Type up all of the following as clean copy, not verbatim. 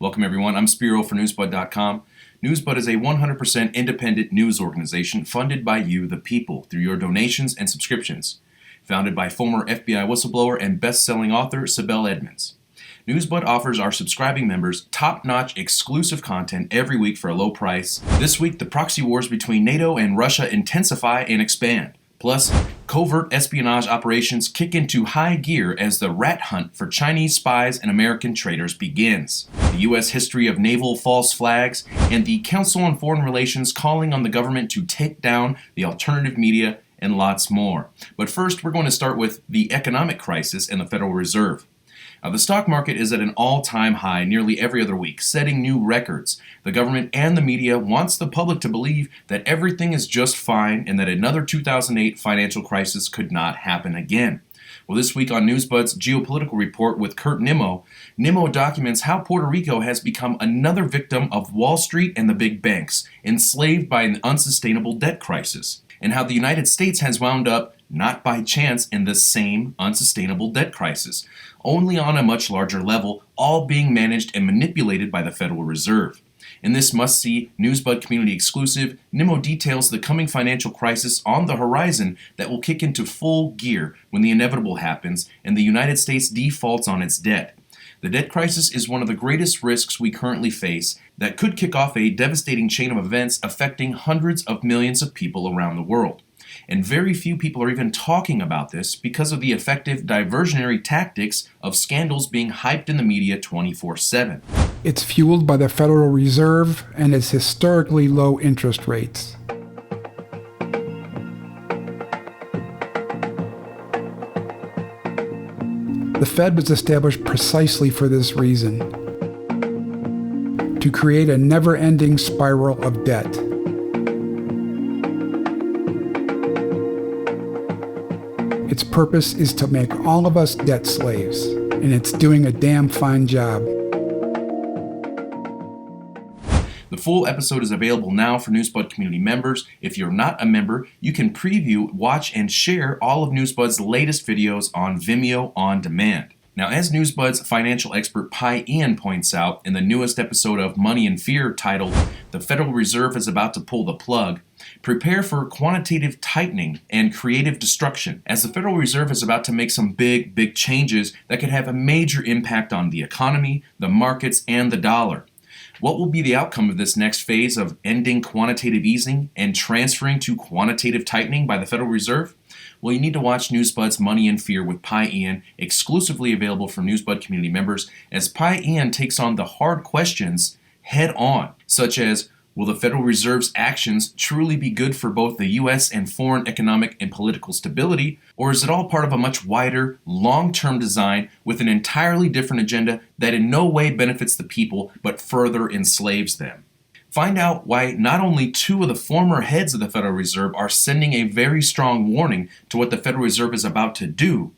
Welcome everyone, I'm Spiro for Newsbud.com. Newsbud is a 100% independent news organization funded by you, the people, through your donations and subscriptions. Founded by former FBI whistleblower and best-selling author Sibel Edmonds. Newsbud offers our subscribing members top-notch exclusive content every week for a low price. This week, the proxy wars between NATO and Russia intensify and expand. Plus, covert espionage operations kick into high gear as the rat hunt for Chinese spies and American traitors begins. The U.S. history of naval false flags, and the Council on Foreign Relations calling on the government to take down the alternative media, and lots more. But first, we're going to start with the economic crisis and the Federal Reserve. Now, the stock market is at an all-time high nearly every other week, setting new records. The government and the media wants the public to believe that everything is just fine and that another 2008 financial crisis could not happen again. Well, this week on Newsbud's Geopolitical Report with Kurt Nimmo documents how Puerto Rico has become another victim of Wall Street and the big banks, enslaved by an unsustainable debt crisis, and how the United States has wound up, not by chance, in the same unsustainable debt crisis, only on a much larger level, all being managed and manipulated by the Federal Reserve. In this must-see Newsbud community exclusive, Nimmo details the coming financial crisis on the horizon that will kick into full gear when the inevitable happens and the United States defaults on its debt. The debt crisis is one of the greatest risks we currently face that could kick off a devastating chain of events affecting hundreds of millions of people around the world. And very few people are even talking about this because of the effective diversionary tactics of scandals being hyped in the media 24/7. It's fueled by the Federal Reserve and its historically low interest rates. The Fed was established precisely for this reason, to create a never-ending spiral of debt. Its purpose is to make all of us debt slaves, and it's doing a damn fine job. The full episode is available now for Newsbud community members. If you're not a member, you can preview, watch, and share all of Newsbud's latest videos on Vimeo on demand. Now, as Newsbud's financial expert Pi Ian points out in the newest episode of Money and Fear titled, "The Federal Reserve is About to Pull the Plug," prepare for quantitative tightening and creative destruction, as the Federal Reserve is about to make some big changes that could have a major impact on the economy, the markets, and the dollar. What will be the outcome of this next phase of ending quantitative easing and transferring to quantitative tightening by the Federal Reserve? Well, you need to watch Newsbud's Money and Fear with Pi Ian, exclusively available for Newsbud community members, as Pi Ian takes on the hard questions head on, such as, will the Federal Reserve's actions truly be good for both the U.S. and foreign economic and political stability, or is it all part of a much wider, long-term design with an entirely different agenda that in no way benefits the people but further enslaves them? Find out why not only two of the former heads of the Federal Reserve are sending a very strong warning to what the Federal Reserve is about to do,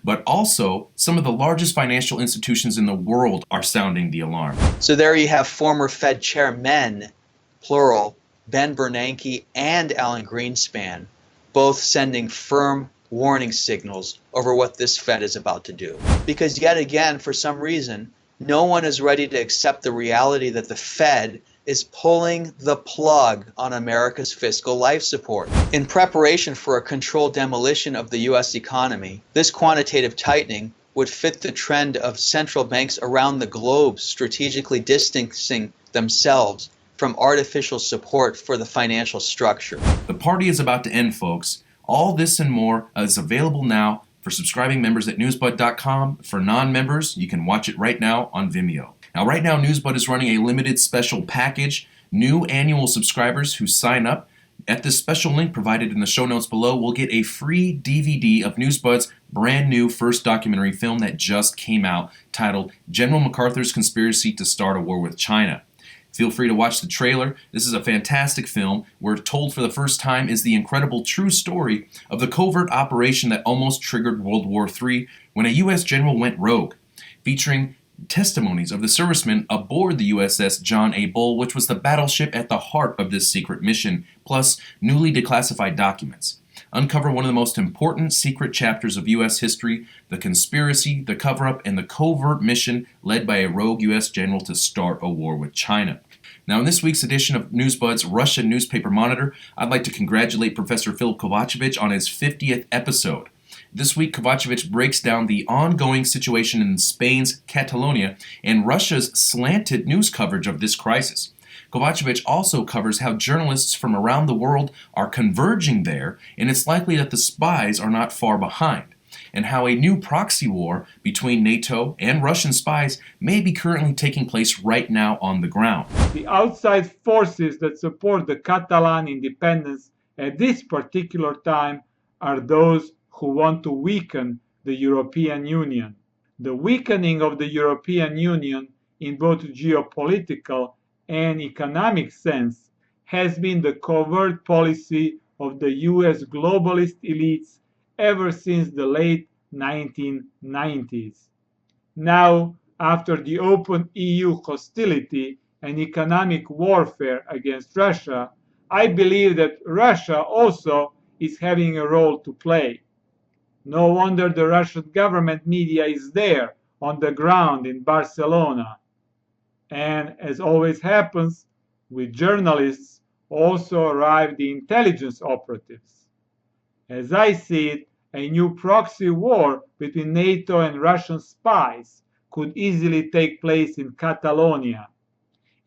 but also some of the largest financial institutions in the world are sounding the alarm. So there you have former Fed chairmen, plural, Ben Bernanke and Alan Greenspan, both sending firm warning signals over what this Fed is about to do. Because yet again, for some reason, no one is ready to accept the reality that the Fed is pulling the plug on America's fiscal life support. In preparation for a controlled demolition of the U.S. economy, this quantitative tightening would fit the trend of central banks around the globe strategically distancing themselves from artificial support for the financial structure. The party is about to end, folks. All this and more is available now for subscribing members at Newsbud.com. For non-members, you can watch it right now on Vimeo. Now, right now, Newsbud is running a limited special package. New annual subscribers who sign up at this special link provided in the show notes below will get a free DVD of Newsbud's brand new first documentary film that just came out, titled General MacArthur's Conspiracy to Start a War with China. Feel free to watch the trailer. This is a fantastic film where told for the first time is the incredible true story of the covert operation that almost triggered World War III when a U.S. general went rogue, featuring testimonies of the servicemen aboard the USS John A. Bull, which was the battleship at the heart of this secret mission, plus newly declassified documents. uncover one of the most important secret chapters of U.S. history, the conspiracy, the cover-up, and the covert mission led by a rogue U.S. general to start a war with China. Now, in this week's edition of Newsbud's Russian Newspaper Monitor, I'd like to congratulate Professor Philip Kovacevic on his 50th episode. This week, Kovacevic breaks down the ongoing situation in Spain's Catalonia and Russia's slanted news coverage of this crisis. Kovacevic also covers how journalists from around the world are converging there, and it's likely that the spies are not far behind, and how a new proxy war between NATO and Russian spies may be currently taking place right now on the ground. The outside forces that support the Catalan independence at this particular time are those who want to weaken the European Union. The weakening of the European Union in both geopolitical and economic sense has been the covert policy of the US globalist elites ever since the late 1990s. Now, after the open EU hostility and economic warfare against Russia, I believe that Russia also is having a role to play. No wonder the Russian government media is there on the ground in Barcelona. And as always happens, with journalists also arrive the intelligence operatives. As I see it, a new proxy war between NATO and Russian spies could easily take place in Catalonia.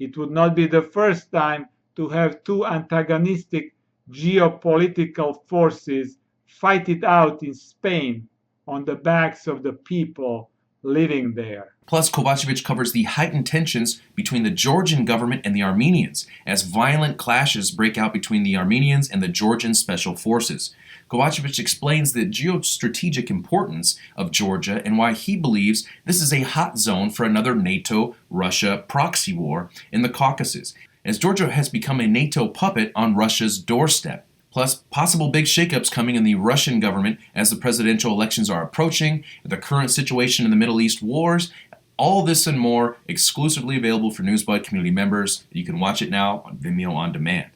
It would not be the first time to have two antagonistic geopolitical forces fight it out in Spain on the backs of the people living there. Plus, Kovacevic covers the heightened tensions between the Georgian government and the Armenians, as violent clashes break out between the Armenians and the Georgian special forces. Kovacevic explains the geostrategic importance of Georgia and why he believes this is a hot zone for another NATO-Russia proxy war in the Caucasus, as Georgia has become a NATO puppet on Russia's doorstep. Plus, possible big shakeups coming in the Russian government as the presidential elections are approaching, the current situation in the Middle East wars, all this and more exclusively available for Newsbud community members. You can watch it now on Vimeo On Demand.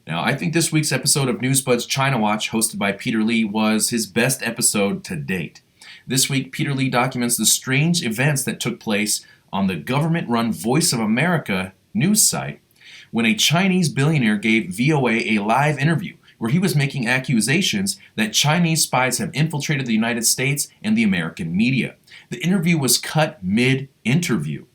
Now, I think this week's episode of Newsbud's China Watch, hosted by Peter Lee, was his best episode to date. This week, Peter Lee documents the strange events that took place on the government-run Voice of America news site when a Chinese billionaire gave VOA a live interview where he was making accusations that Chinese spies have infiltrated the United States and the American media. The interview was cut mid-interview.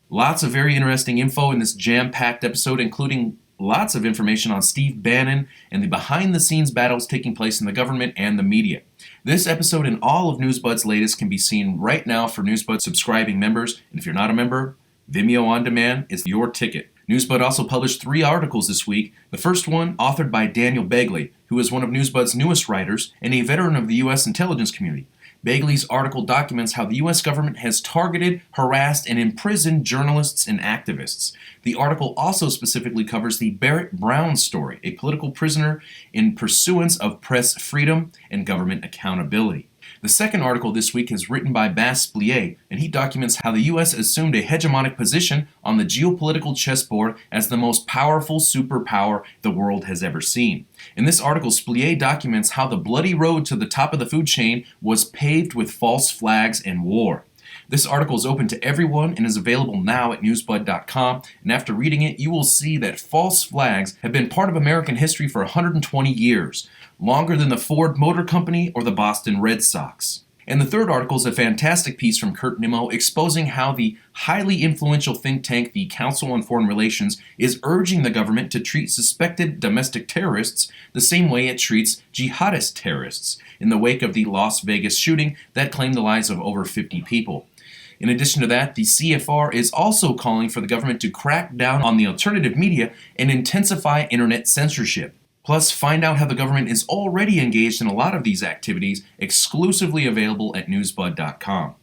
Lots of very interesting info in this jam-packed episode, including lots of information on Steve Bannon and the behind-the-scenes battles taking place in the government and the media. This episode and all of Newsbud's latest can be seen right now for Newsbud subscribing members, and if you're not a member, Vimeo On Demand is your ticket. Newsbud also published 3 articles this week. The first one, authored by Daniel Begley, who is one of Newsbud's newest writers and a veteran of the U.S. intelligence community. Begley's article documents how the U.S. government has targeted, harassed, and imprisoned journalists and activists. The article also specifically covers the Barrett Brown story, a political prisoner in pursuance of press freedom and government accountability. The second article this week is written by Bas Splier, and he documents how the U.S. assumed a hegemonic position on the geopolitical chessboard as the most powerful superpower the world has ever seen. In this article, Splier documents how the bloody road to the top of the food chain was paved with false flags and war. This article is open to everyone and is available now at newsbud.com, and after reading it, you will see that false flags have been part of American history for 120 years, longer than the Ford Motor Company or the Boston Red Sox. And the third article is a fantastic piece from Kurt Nimmo exposing how the highly influential think tank, the Council on Foreign Relations, is urging the government to treat suspected domestic terrorists the same way it treats jihadist terrorists in the wake of the Las Vegas shooting that claimed the lives of over 50 people. In addition to that, the CFR is also calling for the government to crack down on the alternative media and intensify internet censorship. Plus, find out how the government is already engaged in a lot of these activities, exclusively available at newsbud.com.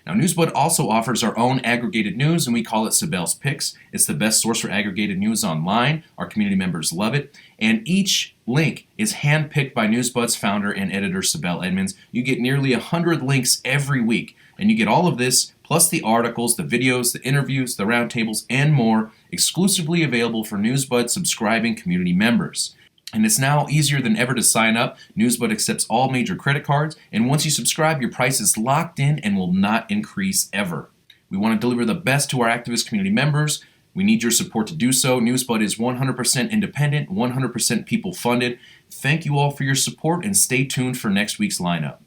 Now, Newsbud also offers our own aggregated news, and we call it Sibel's Picks. It's the best source for aggregated news online. Our community members love it. And each link is handpicked by Newsbud's founder and editor, Sibel Edmonds. You get nearly 100 links every week, and you get all of this, plus the articles, the videos, the interviews, the roundtables, and more, exclusively available for Newsbud subscribing community members. And it's now easier than ever to sign up. Newsbud accepts all major credit cards, and once you subscribe, your price is locked in and will not increase ever. We want to deliver the best to our activist community members. We need your support to do so. Newsbud is 100% independent, 100% people funded. Thank you all for your support, and stay tuned for next week's lineup.